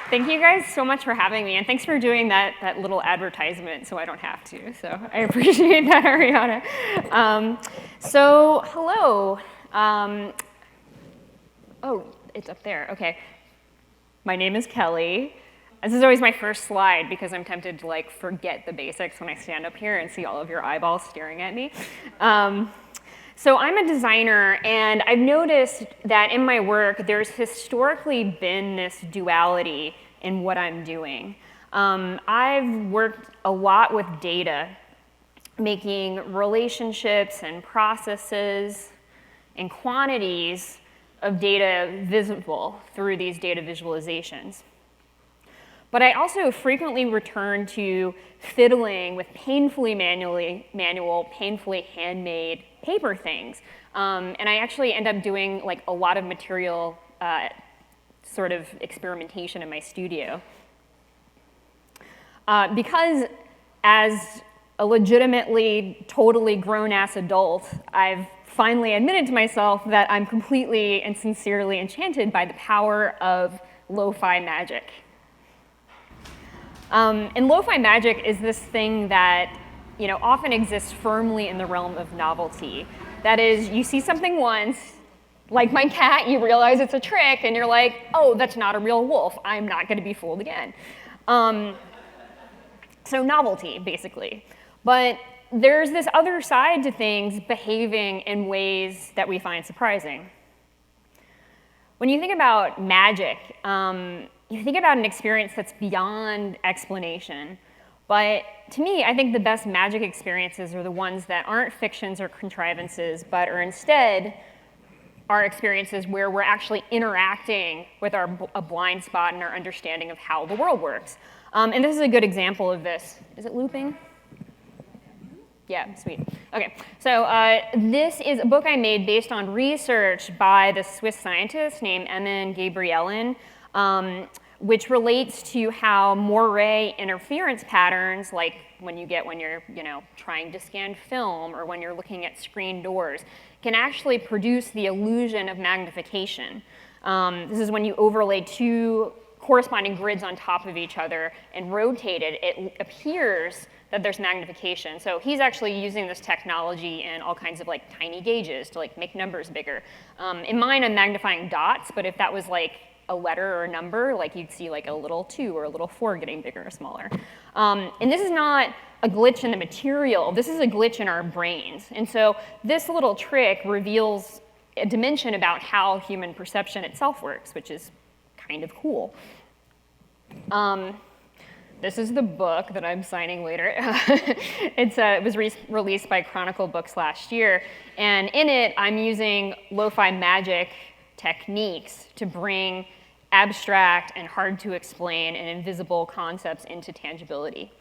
Thank you guys so much for having me, and thanks for doing that little advertisement so I don't have to. So I appreciate that, Ariana. So hello. Oh, it's up there. Okay. My name is Kelly. This is always my first slide because I'm tempted to like forget the basics when I stand up here and see all of your eyeballs staring at me. So I'm a designer, and I've noticed that in my work, there's historically been this duality in what I'm doing. I've worked a lot with data, making relationships and processes and quantities of data visible through these data visualizations. But I also frequently return to fiddling with painfully manual, painfully handmade paper things. And I actually end up doing like a lot of material sort of experimentation in my studio. Because as a legitimately, totally grown-ass adult, I've finally admitted to myself that I'm completely and sincerely enchanted by the power of lo-fi magic. And lo-fi magic is this thing that often exists firmly in the realm of novelty. That is, you see something once, like my cat, you realize it's a trick, and you're like, oh, that's not a real wolf. I'm not going to be fooled again. So novelty, basically. But there's this other side to things behaving in ways that we find surprising. When you think about magic, you think about an experience that's beyond explanation. But to me, I think the best magic experiences are the ones that aren't fictions or contrivances, but are instead our experiences where we're actually interacting with a blind spot in our understanding of how the world works. And this is a good example of this. Is it looping? Yeah, sweet. Okay, so this is a book I made based on research by the Swiss scientist named Emin Gabrielin, which relates to how Moiré interference patterns, like when you're trying to scan film or when you're looking at screen doors, can actually produce the illusion of magnification. This is when you overlay two corresponding grids on top of each other and rotate it, it appears that there's magnification. So he's actually using this technology in all kinds of like tiny gauges to like make numbers bigger. In mine, I'm magnifying dots, but if that was like a letter or a number, like you'd see like a little 2 or a little 4 getting bigger or smaller. And this is not a glitch in the material, this is a glitch in our brains. And so this little trick reveals a dimension about how human perception itself works, which is kind of cool. This is the book that I'm signing later. It was released by Chronicle Books last year, and in it, I'm using lo-fi magic techniques to bring abstract and hard to explain and invisible concepts into tangibility.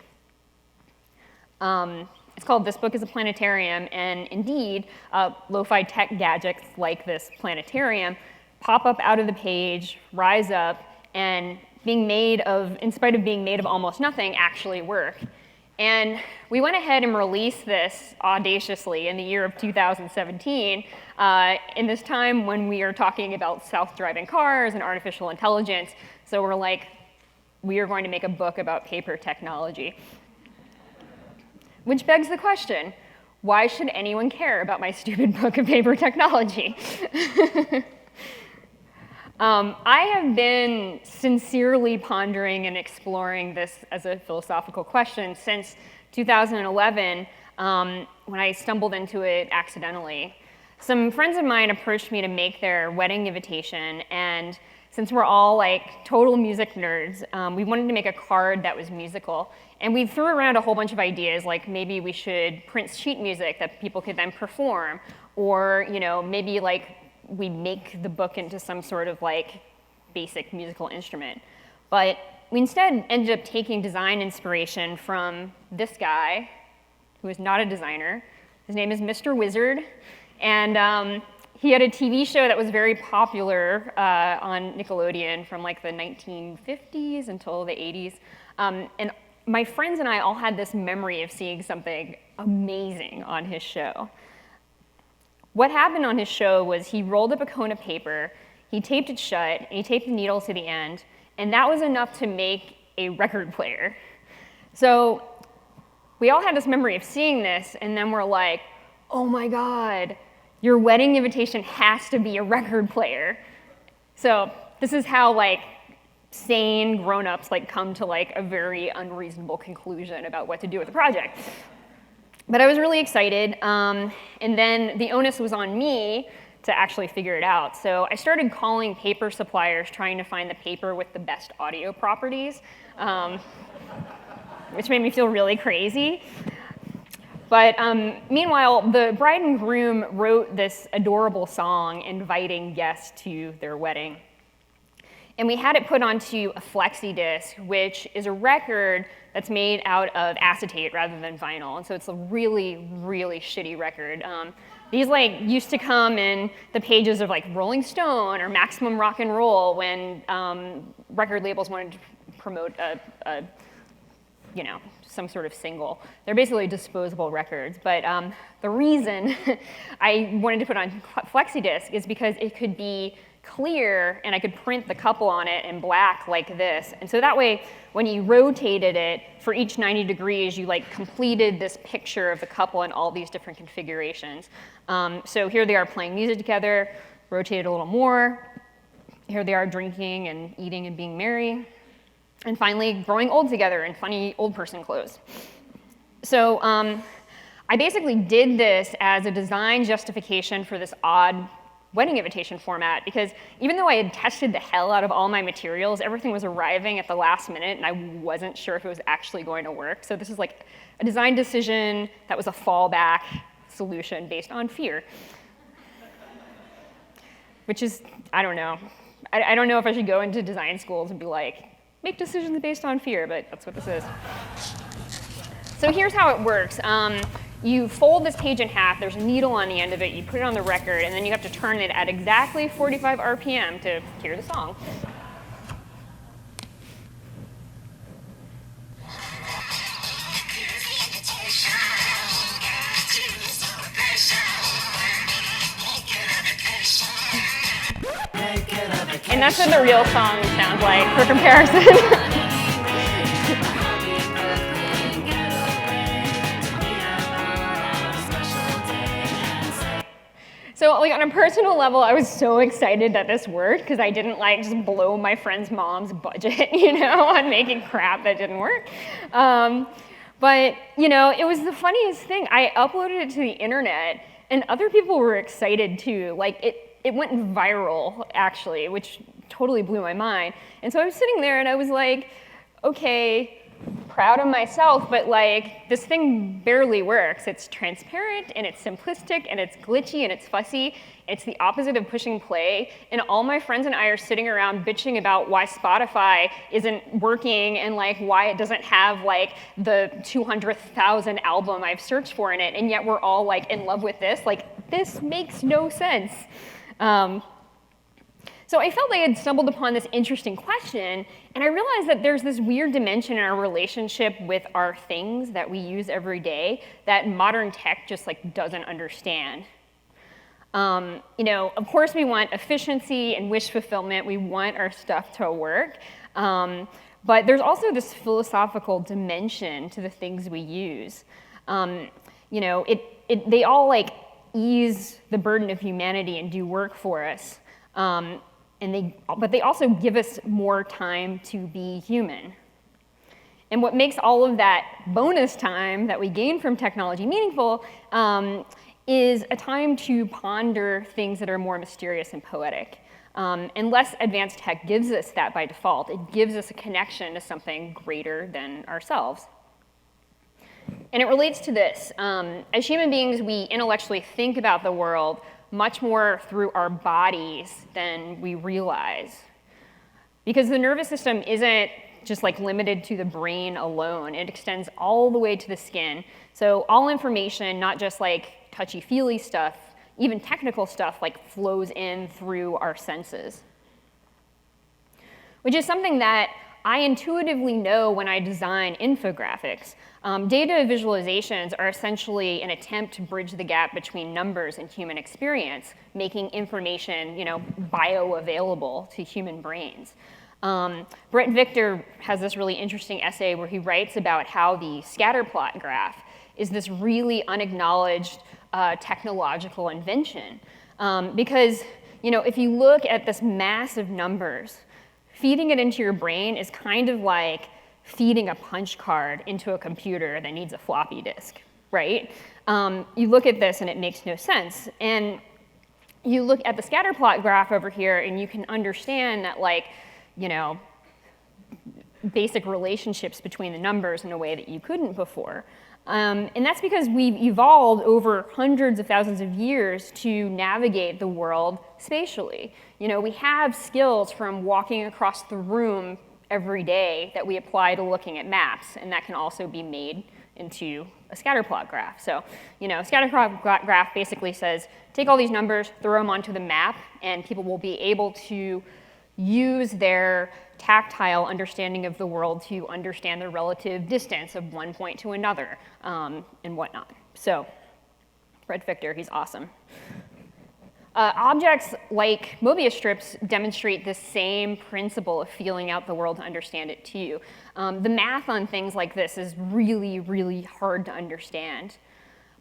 It's called This Book is a Planetarium, and indeed, lo-fi tech gadgets like this planetarium pop up out of the page, rise up, and in spite of being made of almost nothing, actually work. And we went ahead and released this audaciously in the year of 2017, in this time when we are talking about self-driving cars and artificial intelligence. So we're like, we are going to make a book about paper technology. Which begs the question, why should anyone care about my stupid book of paper technology? I have been sincerely pondering and exploring this as a philosophical question since 2011, when I stumbled into it accidentally. Some friends of mine approached me to make their wedding invitation, and since we're all like total music nerds, we wanted to make a card that was musical. And we threw around a whole bunch of ideas, like maybe we should print sheet music that people could then perform, or maybe like we make the book into some sort of like basic musical instrument. But we instead ended up taking design inspiration from this guy, who is not a designer. His name is Mr. Wizard, and he had a TV show that was very popular on Nickelodeon from like the 1950s until the 80s. And my friends and I all had this memory of seeing something amazing on his show. What happened on his show was he rolled up a cone of paper, he taped it shut, and he taped the needle to the end, And that was enough to make a record player. So we all had this memory of seeing this, and then we're like, oh my God, your wedding invitation has to be a record player. So this is how like sane grown-ups like come to like a very unreasonable conclusion about what to do with the project. But I was really excited, and then the onus was on me to actually figure it out. So I started calling paper suppliers trying to find the paper with the best audio properties, which made me feel really crazy. But meanwhile, the bride and groom wrote this adorable song inviting guests to their wedding. And we had it put onto a flexi disc, which is a record that's made out of acetate rather than vinyl. And so it's a really, really shitty record. These like used to come in the pages of like Rolling Stone or Maximum Rock and Roll when record labels wanted to promote some sort of single. They're basically disposable records. But the reason I wanted to put on FlexiDisc is because it could be clear and I could print the couple on it in black like this. And so that way, when you rotated it for each 90 degrees, you like completed this picture of the couple in all these different configurations. So here they are playing music together, rotated a little more. Here they are drinking and eating and being merry. And finally, growing old together in funny old person clothes. So I basically did this as a design justification for this odd wedding invitation format, because even though I had tested the hell out of all my materials, everything was arriving at the last minute, and I wasn't sure if it was actually going to work. So this is like a design decision that was a fallback solution based on fear. Which is, I don't know. I don't know if I should go into design schools and be like, make decisions based on fear, but that's what this is. So here's how it works. You fold this page in half, there's a needle on the end of it, you put it on the record, and then you have to turn it at exactly 45 RPM to hear the song. And that's what the real song sounds like for comparison. So like on a personal level, I was so excited that this worked because I didn't like just blow my friend's mom's budget, on making crap that didn't work. But it was the funniest thing. I uploaded it to the internet, and other people were excited too. Like it went viral actually, which totally blew my mind. And so I was sitting there and I was like, okay, proud of myself, but like this thing barely works. It's transparent and it's simplistic and it's glitchy and it's fussy. It's the opposite of pushing play. And all my friends and I are sitting around bitching about why Spotify isn't working and like why it doesn't have like the 200,000 album I've searched for in it. And yet we're all like in love with this. Like this makes no sense. So I felt I had stumbled upon this interesting question, and I realized that there's this weird dimension in our relationship with our things that we use every day that modern tech just like doesn't understand. Of course we want efficiency and wish fulfillment. We want our stuff to work. But there's also this philosophical dimension to the things we use. They all like ease the burden of humanity and do work for us. But they also give us more time to be human. And what makes all of that bonus time that we gain from technology meaningful is a time to ponder things that are more mysterious and poetic. And less advanced tech gives us that by default. It gives us a connection to something greater than ourselves. And it relates to this. As human beings, we intellectually think about the world much more through our bodies than we realize. Because the nervous system isn't just like limited to the brain alone. It extends all the way to the skin. So all information, not just like touchy-feely stuff, even technical stuff, like flows in through our senses. Which is something that I intuitively know when I design infographics. Data visualizations are essentially an attempt to bridge the gap between numbers and human experience, making information, bioavailable to human brains. Brett Victor has this really interesting essay where he writes about how the scatter plot graph is this really unacknowledged technological invention. Because if you look at this mass of numbers, feeding it into your brain is kind of like feeding a punch card into a computer that needs a floppy disk, right? You look at this and it makes no sense. And you look at the scatter plot graph over here and you can understand that, basic relationships between the numbers in a way that you couldn't before. And that's because we've evolved over hundreds of thousands of years to navigate the world spatially. We have skills from walking across the room every day that we apply to looking at maps, and that can also be made into a scatterplot graph. So, scatterplot graph basically says, take all these numbers, throw them onto the map, and people will be able to use their tactile understanding of the world to understand the relative distance of one point to another, and whatnot. So, Brett Victor, he's awesome. Objects like Mobius strips demonstrate the same principle of feeling out the world to understand it too. The math on things like this is really, really hard to understand.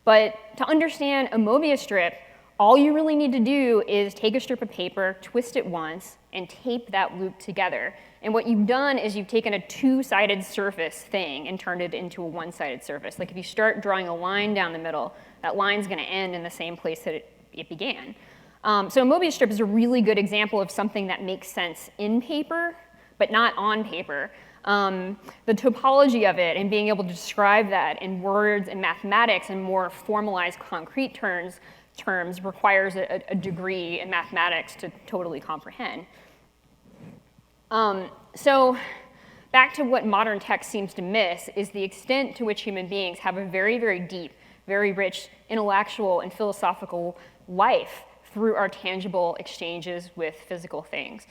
But to understand a Mobius strip, all you really need to do is take a strip of paper, twist it once, and tape that loop together. And what you've done is you've taken a two-sided surface thing and turned it into a one-sided surface. Like if you start drawing a line down the middle, that line's going to end in the same place that it began. So a Mobius strip is a really good example of something that makes sense in paper, but not on paper. The topology of it and being able to describe that in words and mathematics and more formalized concrete terms requires a degree in mathematics to totally comprehend. So back to what modern tech seems to miss is the extent to which human beings have a very, very deep, very rich intellectual and philosophical life through our tangible exchanges with physical things.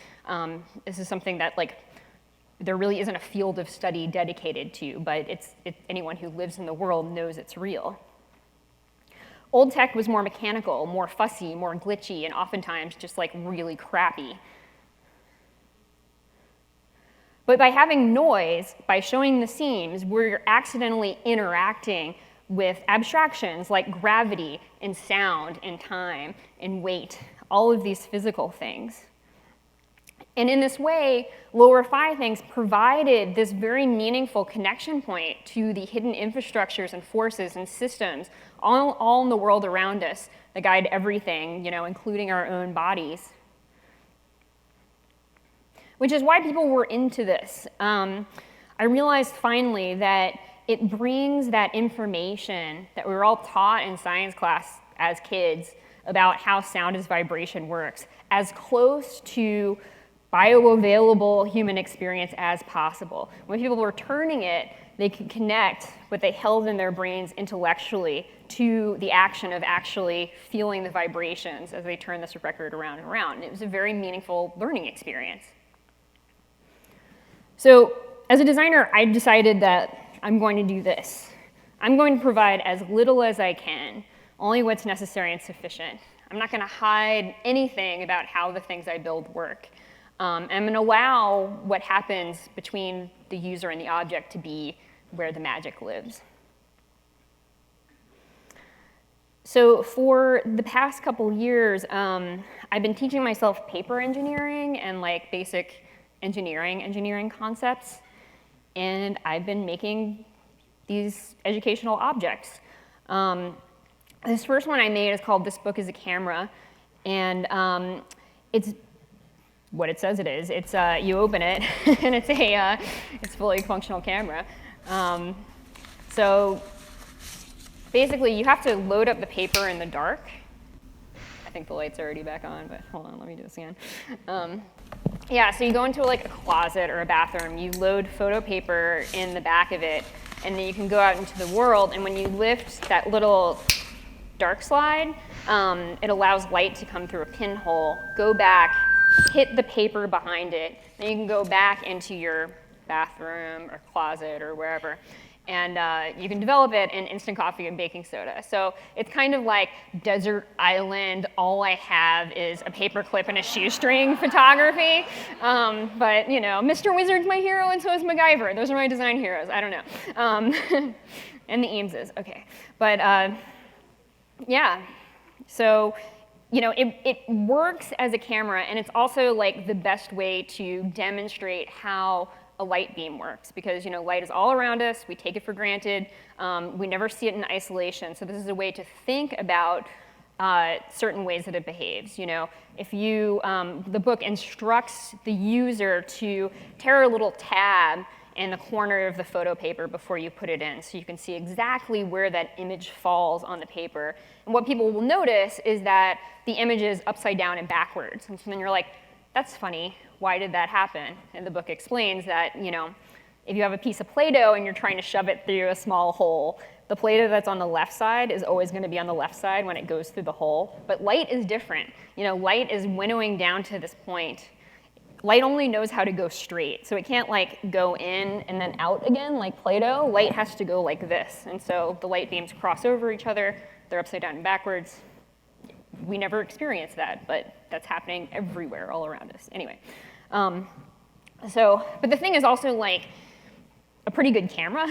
This is something that there really isn't a field of study dedicated to, but anyone who lives in the world knows it's real. Old tech was more mechanical, more fussy, more glitchy, and oftentimes just really crappy. But by having noise, by showing the seams, we're accidentally interacting with abstractions like gravity and sound and time and weight, all of these physical things. And in this way, lower phi things provided this very meaningful connection point to the hidden infrastructures and forces and systems all in the world around us that guide everything, including our own bodies. Which is why people were into this. I realized finally that it brings that information that we were all taught in science class as kids about how sound as vibration works as close to bioavailable human experience as possible. When people were turning it, they could connect what they held in their brains intellectually to the action of actually feeling the vibrations as they turn this record around and around. And it was a very meaningful learning experience. So as a designer, I decided that I'm going to do this. I'm going to provide as little as I can, only what's necessary and sufficient. I'm not going to hide anything about how the things I build work. I'm going to allow what happens between the user and the object to be where the magic lives. So for the past couple years, I've been teaching myself paper engineering and basic engineering concepts. And I've been making these educational objects. This first one I made is called This Book is a Camera. And it's what it says it is. It's you open it, and it's a fully functional camera. So basically, you have to load up the paper in the dark. I think the light's already back on, but hold on, let me do this again. Yeah, so you go into a closet or a bathroom, you load photo paper in the back of it, and then you can go out into the world, and when you lift that little dark slide, it allows light to come through a pinhole, go back, hit the paper behind it, then you can go back into your bathroom or closet or wherever, And you can develop it in instant coffee and baking soda. So it's kind of like desert island, all I have is a paper clip and a shoestring photography. But you know, Mr. Wizard's my hero and so is MacGyver. Those are my design heroes, I don't know. And the Eameses, okay. But yeah, so you know, it works as a camera, and it's also like the best way to demonstrate how a light beam works, because you know, light is all around us, we take it for granted, we never see it in isolation, so this is a way to think about certain ways that it behaves. You know, if you, the book instructs the user to tear a little tab in the corner of the photo paper before you put it in, so you can see exactly where that image falls on the paper. And what people will notice is that the image is upside down and backwards, and so then you're like, that's funny, why did that happen? And the book explains that, you know, if you have a piece of Play-Doh and you're trying to shove it through a small hole, the Play-Doh that's on the left side is always going to be on the left side when it goes through the hole. But light is different. You know, light is winnowing down to this point. Light only knows how to go straight, so it can't like go in and then out again like Play-Doh. Light has to go like this, and so the light beams cross over each other. They're upside down and backwards. We never experience that, but that's happening everywhere all around us. Anyway, but the thing is also like a pretty good camera.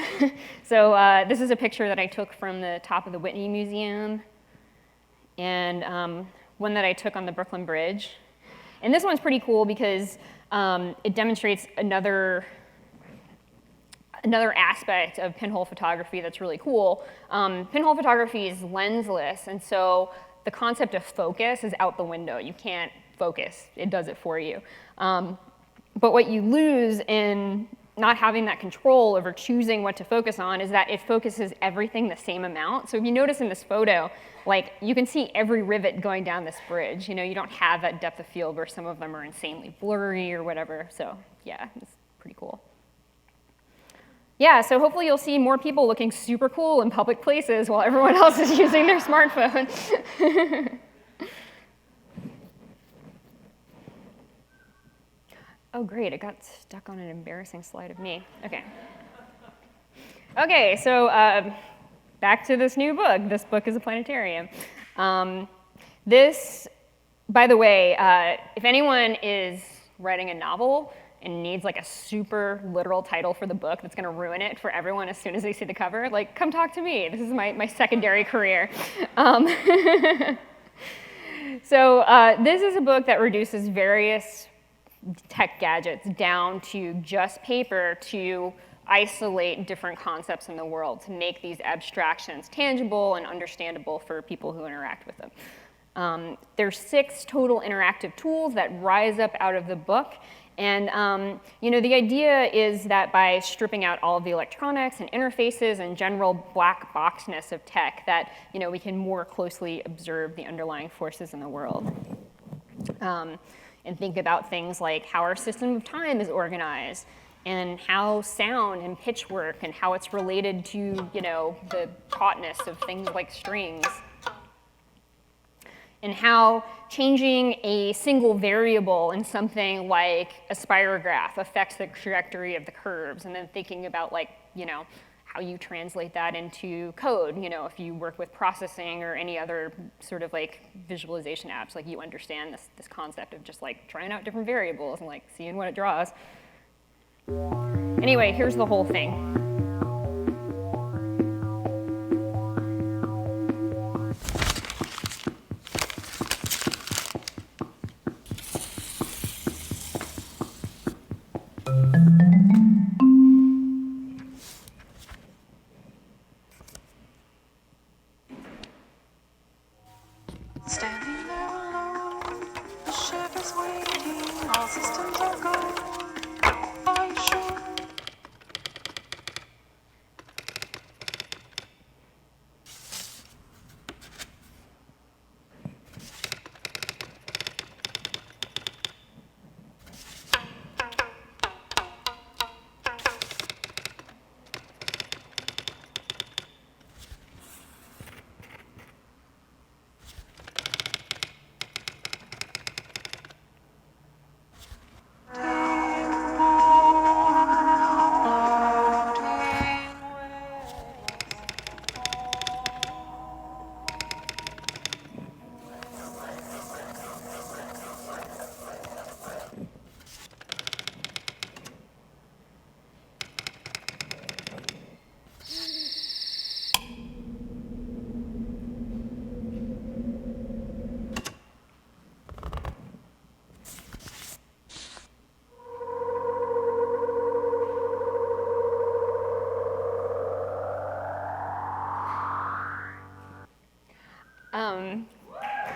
So this is a picture that I took from the top of the Whitney Museum, and one that I took on the Brooklyn Bridge. And this one's pretty cool because it demonstrates another aspect of pinhole photography that's really cool. Pinhole photography is lensless, and so the concept of focus is out the window. You can't focus, it does it for you. But what you lose in not having that control over choosing what to focus on is that it focuses everything the same amount. So if you notice in this photo, like you can see every rivet going down this bridge. You know, you don't have that depth of field where some of them are insanely blurry or whatever. So yeah, it's pretty cool. Yeah, so hopefully you'll see more people looking super cool in public places while everyone else is using their smartphone. Oh great, it got stuck on an embarrassing slide of me. Okay. Okay, so back to this new book. This book is a planetarium. This, by the way, if anyone is writing a novel and needs like a super literal title for the book that's gonna ruin it for everyone as soon as they see the cover, like come talk to me. This is my secondary career. So this is a book that reduces various tech gadgets down to just paper to isolate different concepts in the world, to make these abstractions tangible and understandable for people who interact with them. There's 6 total interactive tools that rise up out of the book. And you know, the idea is that by stripping out all of the electronics and interfaces and general black boxness of tech, that you know, we can more closely observe the underlying forces in the world. And think about things like how our system of time is organized, and how sound and pitch work, and how it's related to, you know, the tautness of things like strings, and how changing a single variable in something like a spirograph affects the trajectory of the curves, and then thinking about, like, you know, how you translate that into code. You know, if you work with processing or any other sort of like visualization apps, like you understand this concept of just like trying out different variables and like seeing what it draws. Anyway, here's the whole thing. Standing there alone, the ship is waiting, all systems are go. Are you sure?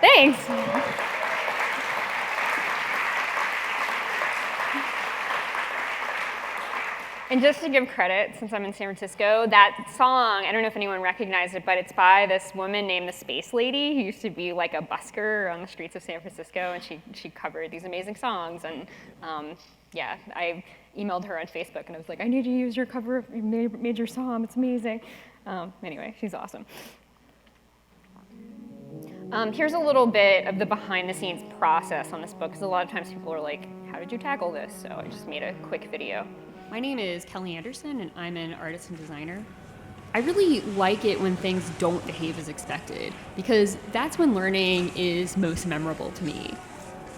Thanks. And just to give credit, since I'm in San Francisco, that song, I don't know if anyone recognized it, but it's by this woman named the Space Lady, who used to be like a busker on the streets of San Francisco, and she covered these amazing songs. And yeah, I emailed her on Facebook, and I was like, I need to use your cover of your major song, it's amazing. Anyway, she's awesome. Here's a little bit of the behind the scenes process on this book, because a lot of times people are like, how did you tackle this? So I just made a quick video. My name is Kelli Anderson, and I'm an artist and designer. I really like it when things don't behave as expected, because that's when learning is most memorable to me.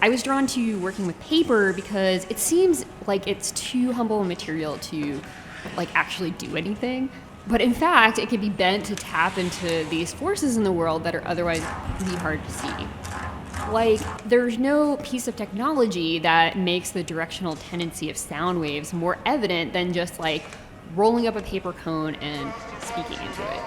I was drawn to working with paper because it seems like it's too humble a material to actually do anything. But in fact, it can be bent to tap into these forces in the world that are otherwise really hard to see. There's no piece of technology that makes the directional tendency of sound waves more evident than just rolling up a paper cone and speaking into it.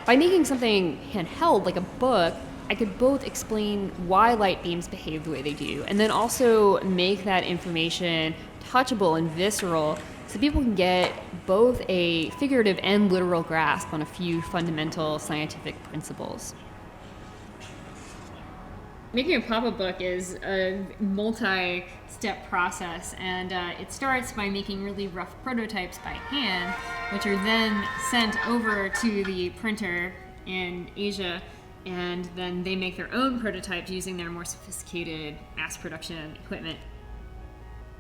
By making something handheld, like a book, I could both explain why light beams behave the way they do, and then also make that information touchable and visceral so people can get both a figurative and literal grasp on a few fundamental scientific principles. Making a pop-up book is a multi-step process, and it starts by making really rough prototypes by hand, which are then sent over to the printer in Asia, and then they make their own prototypes using their more sophisticated mass production equipment.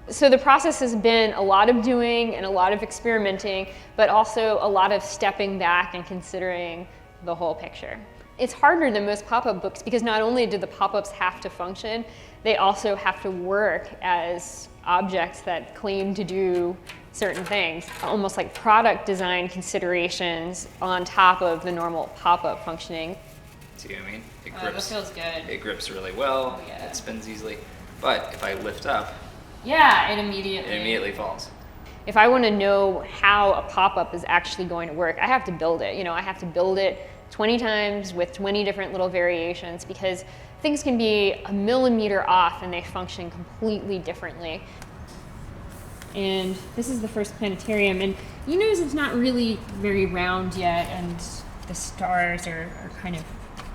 So the process has been a lot of doing and a lot of experimenting, but also a lot of stepping back and considering the whole picture. It's harder than most pop-up books because not only do the pop-ups have to function, they also have to work as objects that claim to do certain things, almost like product design considerations on top of the normal pop-up functioning. See what I mean? It grips. That feels good. It grips really well. Oh, yeah. It spins easily. But if I lift up, Yeah, it it immediately immediately falls. If I want to know how a pop-up is actually going to work, I have to build it. I have to build it 20 times with 20 different little variations because things can be a millimeter off and they function completely differently. And this is the first planetarium, and you notice it's not really very round yet, and the stars are kind of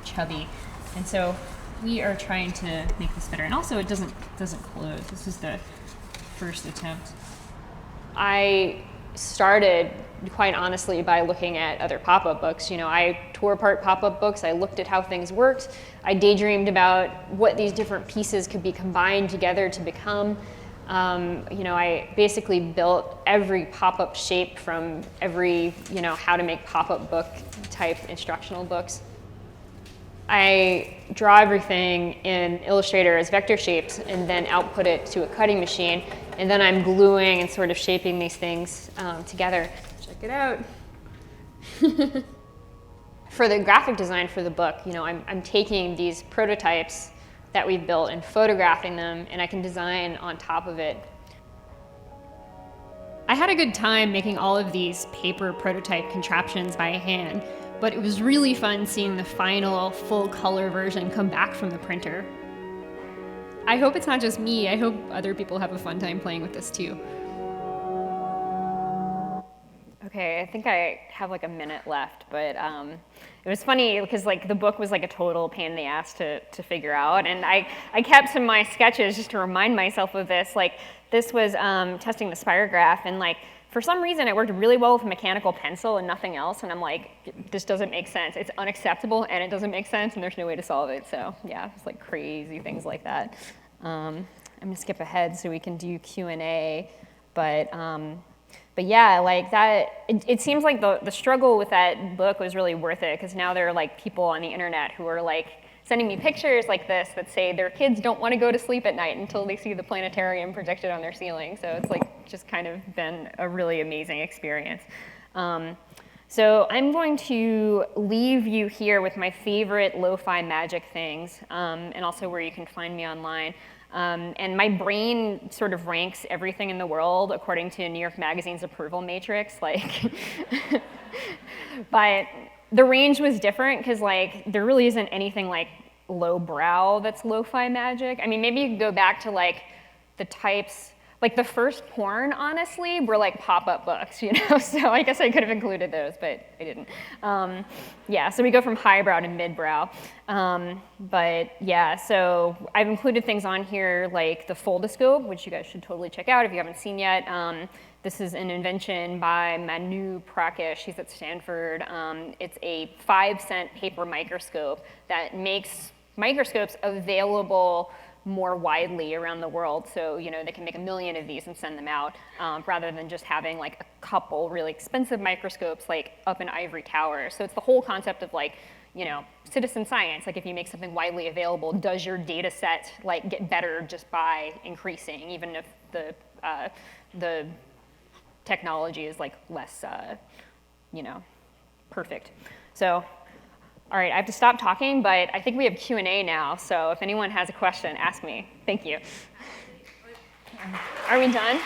chubby. And so we are trying to make this better. And also it doesn't close. This is the first attempt. I started, quite honestly, by looking at other pop-up books. I tore apart pop-up books. I looked at how things worked. I daydreamed about what these different pieces could be combined together to become. I basically built every pop-up shape from every, how to make pop-up book type instructional books. I draw everything in Illustrator as vector shapes and then output it to a cutting machine. And then I'm gluing and sort of shaping these things together. Check it out. For the graphic design for the book, I'm taking these prototypes that we've built and photographing them, and I can design on top of it. I had a good time making all of these paper prototype contraptions by hand, but it was really fun seeing the final full color version come back from the printer. I hope it's not just me. I hope other people have a fun time playing with this too. Okay, I think I have a minute left, but it was funny because the book was a total pain in the ass to figure out, and I kept some of my sketches just to remind myself of this. This was testing the spirograph, and for some reason it worked really well with a mechanical pencil and nothing else, and I'm this doesn't make sense. It's unacceptable and it doesn't make sense, and there's no way to solve it. So yeah, it's crazy things like that. I'm gonna skip ahead so we can do Q&A, but yeah, that, it seems like the struggle with that book was really worth it, because now there are people on the internet who are sending me pictures like this that say their kids don't want to go to sleep at night until they see the planetarium projected on their ceiling. So it's just kind of been a really amazing experience. So I'm going to leave you here with my favorite lo-fi magic things, and also where you can find me online. And my brain sort of ranks everything in the world according to New York Magazine's approval matrix. But the range was different because there really isn't anything lowbrow that's lo-fi magic. I mean, maybe you could go back to like the types, like the first porn, honestly, were like pop-up books, you know? So I guess I could have included those, but I didn't. Yeah, so we go from highbrow to midbrow. But yeah, so I've included things on here like the Foldoscope, which you guys should totally check out if you haven't seen yet. This is an invention by Manu Prakash. He's at Stanford. It's a 5-cent paper microscope that makes microscopes available more widely around the world. So, you know, they can make 1 million of these and send them out rather than just having like a couple really expensive microscopes like up in ivory towers. So it's the whole concept of like, you know, citizen science. Like if you make something widely available, does your data set like get better just by increasing, even if the technology is like less, you know, perfect. So, all right, I have to stop talking, but I think we have Q&A now, so if anyone has a question, ask me. Thank you. Are we done?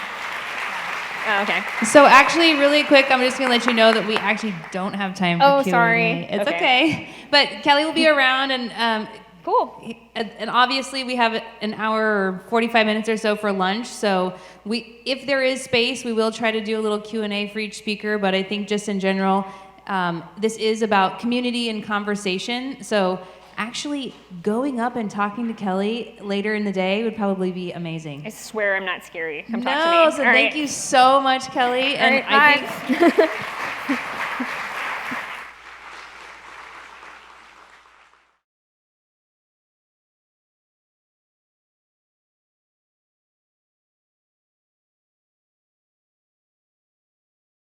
Oh, okay. So actually, really quick, I'm just going to let you know that we actually don't have time for Q&A. Sorry. It's okay. But Kelly will be around, and cool. And obviously, we have an hour or 45 minutes or so for lunch. So if there is space, we will try to do a little Q&A for each speaker. But I think just in general, this is about community and conversation. So actually going up and talking to Kelly later in the day would probably be amazing. I swear I'm not scary. Come talk to me. No, so thank you so much, Kelly. And All right, bye. I think